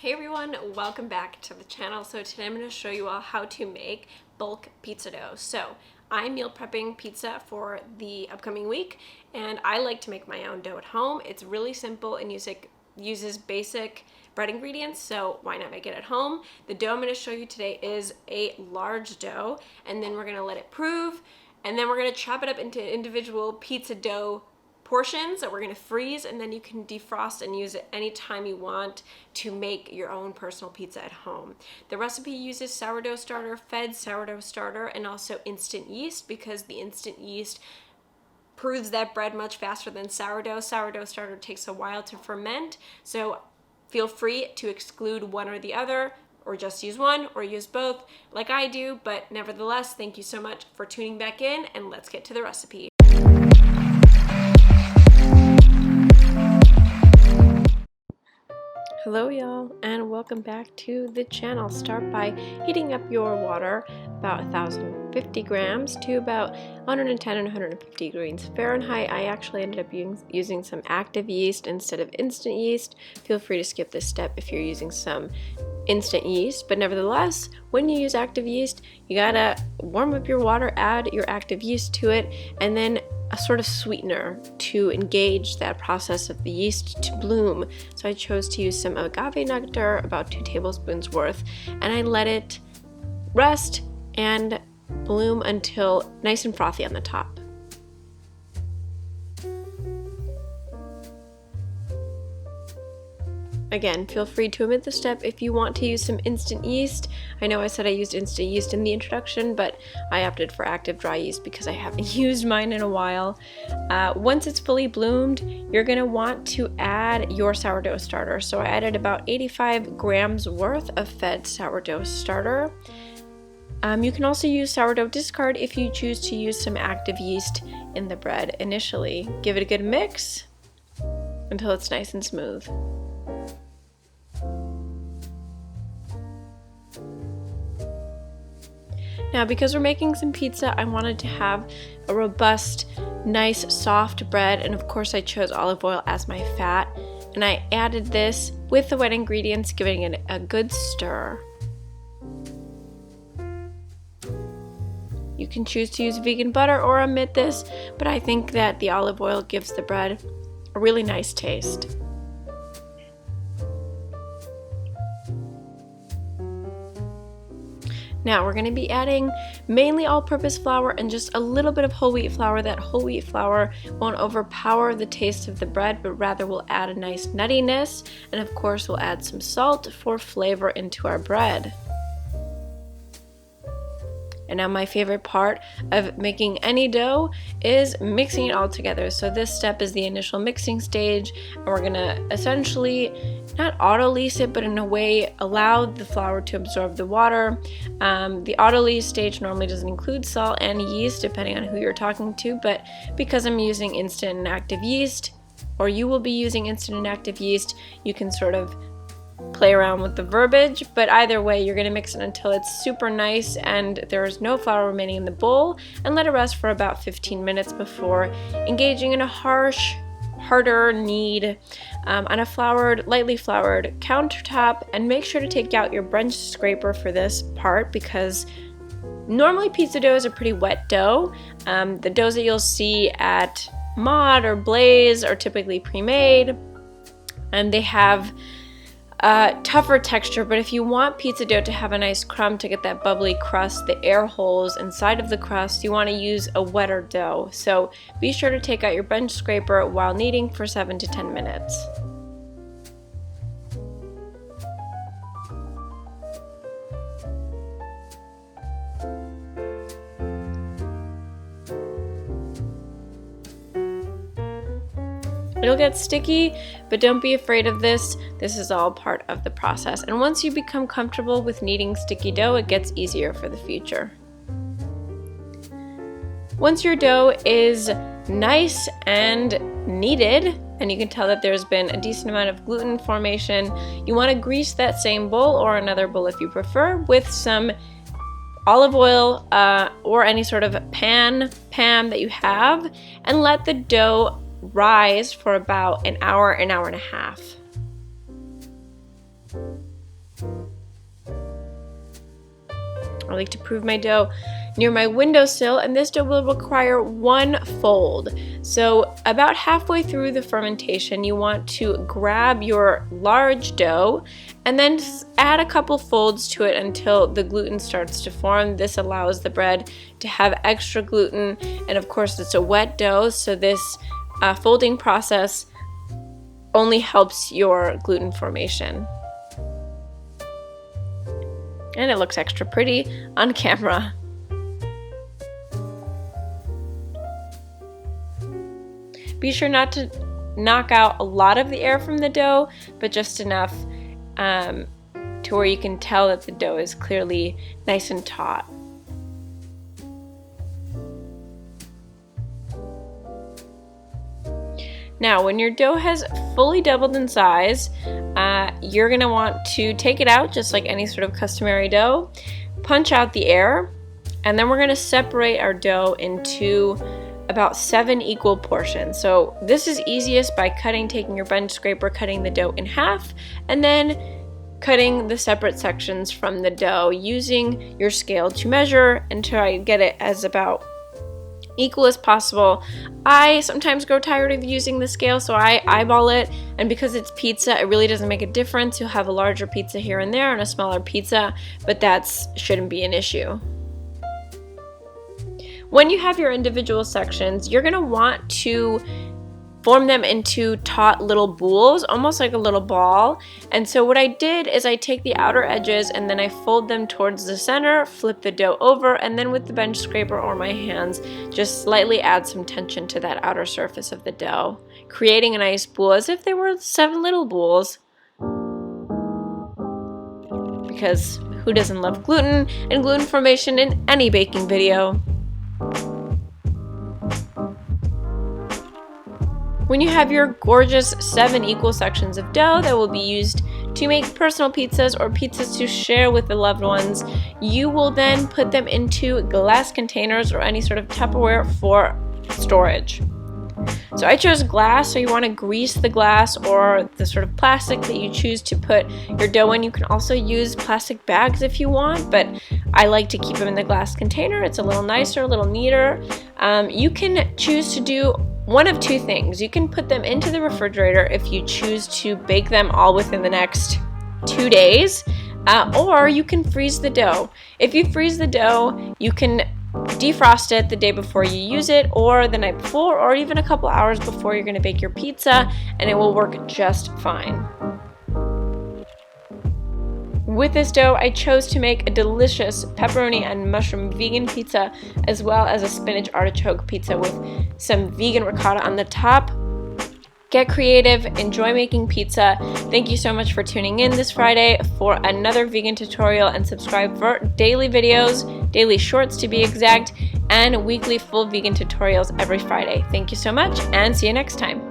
Hey everyone, welcome back to the channel. So today I'm going to show you all how to make bulk pizza dough. So I'm meal prepping pizza for the upcoming week, and I like to make my own dough at home. It's really simple and uses basic bread ingredients, so why not make it at home? The dough I'm going to show you today is a large dough, and then we're going to let it prove, and then we're going to chop it up into individual pizza dough portions that we're going to freeze, and then you can defrost and use it anytime you want to make your own personal pizza at home. The recipe uses sourdough starter, fed sourdough starter, and also instant yeast, because the instant yeast proves that bread much faster than sourdough. Sourdough starter takes a while to ferment, so feel free to exclude one or the other, or just use one or use both like I do, but nevertheless, thank you so much for tuning back in, and let's get to the recipe. Hello y'all, and welcome back to the channel. Start by heating up your water about 1,050 grams to about 110 and 150 degrees Fahrenheit. I actually ended up using some active yeast instead of instant yeast. Feel free to skip this step if you're using some instant yeast, but nevertheless, when you use active yeast, you gotta warm up your water, add your active yeast to it, and then a sort of sweetener to engage that process of the yeast to bloom. So I chose to use some agave nectar, about 2 tablespoons worth, and I let it rest and bloom until nice and frothy on the top. Again, feel free to omit the step if you want to use some instant yeast. I know I said I used instant yeast in the introduction, but I opted for active dry yeast because I haven't used mine in a while. Once it's fully bloomed, you're going to want to add your sourdough starter. So I added about 85 grams worth of fed sourdough starter. You can also use sourdough discard if you choose to use some active yeast in the bread initially. Give it a good mix until it's nice and smooth. Now, because we're making some pizza, I wanted to have a robust, nice, soft bread, and of course I chose olive oil as my fat, and I added this with the wet ingredients, giving it a good stir. You can choose to use vegan butter or omit this, but I think that the olive oil gives the bread a really nice taste. Now we're going to be adding mainly all-purpose flour and just a little bit of whole wheat flour. That whole wheat flour won't overpower the taste of the bread, but rather will add a nice nuttiness, and of course we'll add some salt for flavor into our bread. And now my favorite part of making any dough is mixing it all together. So this step is the initial mixing stage, and we're gonna essentially not auto-lease it, but in a way allow the flour to absorb the water. The auto-lease stage normally doesn't include salt and yeast, depending on who you're talking to, but because I'm using instant and active yeast, or you will be using instant and active yeast, you can sort of play around with the verbiage, but either way, you're going to mix it until it's super nice and there's no flour remaining in the bowl, and let it rest for about 15 minutes before engaging in a harder knead on a lightly floured countertop. And make sure to take out your bench scraper for this part, because normally pizza dough is a pretty wet dough. The doughs that you'll see at Mod or Blaze are typically pre-made, and they have tougher texture, but if you want pizza dough to have a nice crumb, to get that bubbly crust, the air holes inside of the crust, you want to use a wetter dough. So be sure to take out your bench scraper while kneading for 7 to 10 minutes. It'll get sticky, but don't be afraid of this. This is all part of the process. And once you become comfortable with kneading sticky dough, it gets easier for the future. Once your dough is nice and kneaded, and you can tell that there's been a decent amount of gluten formation, you want to grease that same bowl, or another bowl if you prefer, with some olive oil or any sort of pan that you have, and let the dough rise for about an hour and a half. I like to prove my dough near my windowsill, and this dough will require 1 fold. So about halfway through the fermentation, you want to grab your large dough and then add a couple folds to it until the gluten starts to form. This allows the bread to have extra gluten, and of course it's a wet dough, so this folding process only helps your gluten formation. And it looks extra pretty on camera. Be sure not to knock out a lot of the air from the dough, but just enough to where you can tell that the dough is clearly nice and taut. Now, when your dough has fully doubled in size, you're going to want to take it out just like any sort of customary dough, punch out the air, and then we're going to separate our dough into about 7 equal portions. So this is easiest by taking your bench scraper, cutting the dough in half, and then cutting the separate sections from the dough using your scale to measure and try to get it as about equal as possible. I sometimes grow tired of using the scale, so I eyeball it, and because it's pizza, it really doesn't make a difference. You'll have a larger pizza here and there and a smaller pizza, but that shouldn't be an issue. When you have your individual sections, you're going to want to form them into taut little boules, almost like a little ball. And so what I did is I take the outer edges and then I fold them towards the center, flip the dough over, and then with the bench scraper or my hands, just slightly add some tension to that outer surface of the dough, creating a nice boule as if they were 7 little boules. Because who doesn't love gluten and gluten formation in any baking video? When you have your gorgeous 7 equal sections of dough that will be used to make personal pizzas or pizzas to share with the loved ones, you will then put them into glass containers or any sort of Tupperware for storage. So I chose glass, so you want to grease the glass or the sort of plastic that you choose to put your dough in. You can also use plastic bags if you want, but I like to keep them in the glass container. It's a little nicer, a little neater. You can choose to do one of 2 things. You can put them into the refrigerator if you choose to bake them all within the next 2 days, or you can freeze the dough. If you freeze the dough, you can defrost it the day before you use it, or the night before, or even a couple hours before you're going to bake your pizza, and it will work just fine. With this dough, I chose to make a delicious pepperoni and mushroom vegan pizza, as well as a spinach artichoke pizza with some vegan ricotta on the top. Get creative, enjoy making pizza. Thank you so much for tuning in this Friday for another vegan tutorial, and subscribe for daily videos, daily shorts to be exact, and weekly full vegan tutorials every Friday. Thank you so much, and see you next time.